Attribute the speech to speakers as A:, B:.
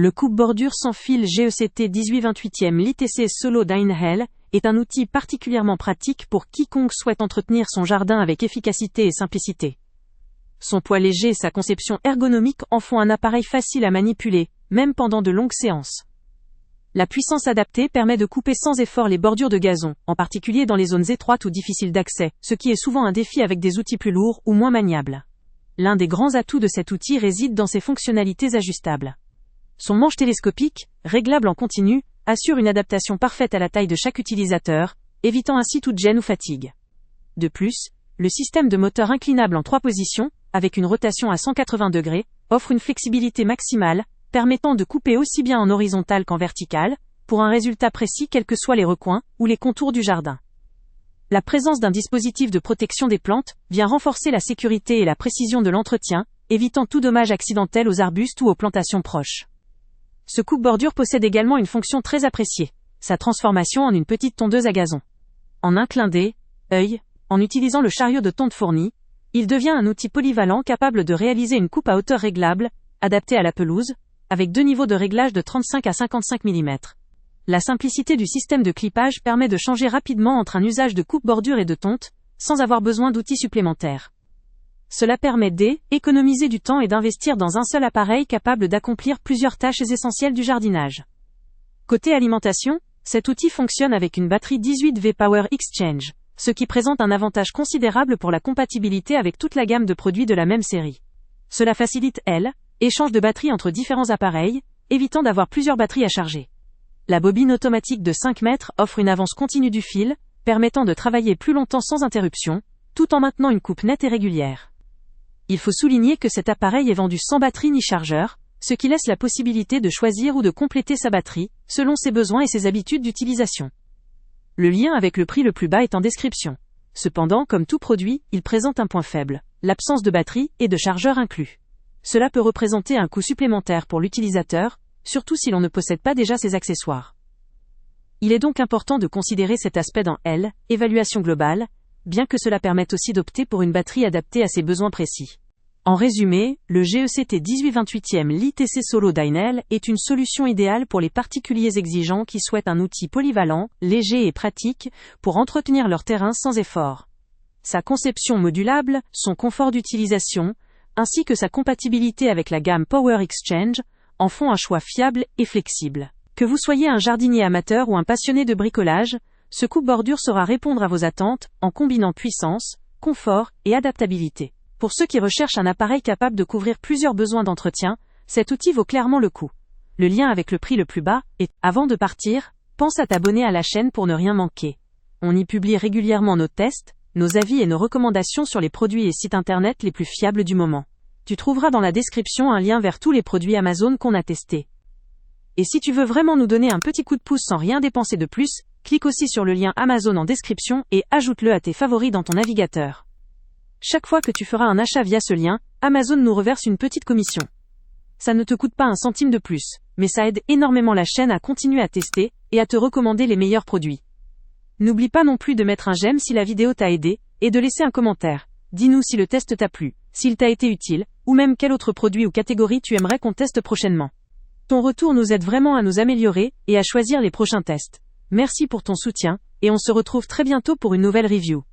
A: Le coupe-bordure sans fil GECT 1828e l'ITC Solo Downhill est un outil particulièrement pratique pour quiconque souhaite entretenir son jardin avec efficacité et simplicité. Son poids léger et sa conception ergonomique en font un appareil facile à manipuler, même pendant de longues séances. La puissance adaptée permet de couper sans effort les bordures de gazon, en particulier dans les zones étroites ou difficiles d'accès, ce qui est souvent un défi avec des outils plus lourds ou moins maniables. L'un des grands atouts de cet outil réside dans ses fonctionnalités ajustables. Son manche télescopique, réglable en continu, assure une adaptation parfaite à la taille de chaque utilisateur, évitant ainsi toute gêne ou fatigue. De plus, le système de moteur inclinable en 3 positions, avec une rotation à 180 degrés, offre une flexibilité maximale, permettant de couper aussi bien en horizontal qu'en vertical, pour un résultat précis quels que soient les recoins ou les contours du jardin. La présence d'un dispositif de protection des plantes vient renforcer la sécurité et la précision de l'entretien, évitant tout dommage accidentel aux arbustes ou aux plantations proches. Ce coupe-bordure possède également une fonction très appréciée, sa transformation en une petite tondeuse à gazon. En un clin d'œil, en utilisant le chariot de tonte fourni, il devient un outil polyvalent capable de réaliser une coupe à hauteur réglable, adaptée à la pelouse, avec 2 niveaux de réglage de 35 à 55 mm. La simplicité du système de clippage permet de changer rapidement entre un usage de coupe-bordure et de tonte, sans avoir besoin d'outils supplémentaires. Cela permet d'économiser du temps et d'investir dans un seul appareil capable d'accomplir plusieurs tâches essentielles du jardinage. Côté alimentation, cet outil fonctionne avec une batterie 18V Power Exchange, ce qui présente un avantage considérable pour la compatibilité avec toute la gamme de produits de la même série. Cela facilite l'échange de batteries entre différents appareils, évitant d'avoir plusieurs batteries à charger. La bobine automatique de 5 mètres offre une avance continue du fil, permettant de travailler plus longtemps sans interruption, tout en maintenant une coupe nette et régulière. Il faut souligner que cet appareil est vendu sans batterie ni chargeur, ce qui laisse la possibilité de choisir ou de compléter sa batterie, selon ses besoins et ses habitudes d'utilisation. Le lien avec le prix le plus bas est en description. Cependant, comme tout produit, il présente un point faible, l'absence de batterie et de chargeur inclus. Cela peut représenter un coût supplémentaire pour l'utilisateur, surtout si l'on ne possède pas déjà ces accessoires. Il est donc important de considérer cet aspect dans l'évaluation globale, bien que cela permette aussi d'opter pour une batterie adaptée à ses besoins précis. En résumé, le GECT 1828e l'ITC Solo Downhill est une solution idéale pour les particuliers exigeants qui souhaitent un outil polyvalent, léger et pratique, pour entretenir leur terrain sans effort. Sa conception modulable, son confort d'utilisation, ainsi que sa compatibilité avec la gamme Power Exchange, en font un choix fiable et flexible. Que vous soyez un jardinier amateur ou un passionné de bricolage, ce coupe-bordure saura répondre à vos attentes, en combinant puissance, confort et adaptabilité. Pour ceux qui recherchent un appareil capable de couvrir plusieurs besoins d'entretien, cet outil vaut clairement le coup. Le lien avec le prix le plus bas est, avant de partir, pense à t'abonner à la chaîne pour ne rien manquer. On y publie régulièrement nos tests, nos avis et nos recommandations sur les produits et sites internet les plus fiables du moment. Tu trouveras dans la description un lien vers tous les produits Amazon qu'on a testés. Et si tu veux vraiment nous donner un petit coup de pouce sans rien dépenser de plus, clique aussi sur le lien Amazon en description et ajoute-le à tes favoris dans ton navigateur. Chaque fois que tu feras un achat via ce lien, Amazon nous reverse une petite commission. Ça ne te coûte pas un centime de plus, mais ça aide énormément la chaîne à continuer à tester et à te recommander les meilleurs produits. N'oublie pas non plus de mettre un j'aime si la vidéo t'a aidé, et de laisser un commentaire. Dis-nous si le test t'a plu, s'il t'a été utile, ou même quel autre produit ou catégorie tu aimerais qu'on teste prochainement. Ton retour nous aide vraiment à nous améliorer et à choisir les prochains tests. Merci pour ton soutien, et on se retrouve très bientôt pour une nouvelle review.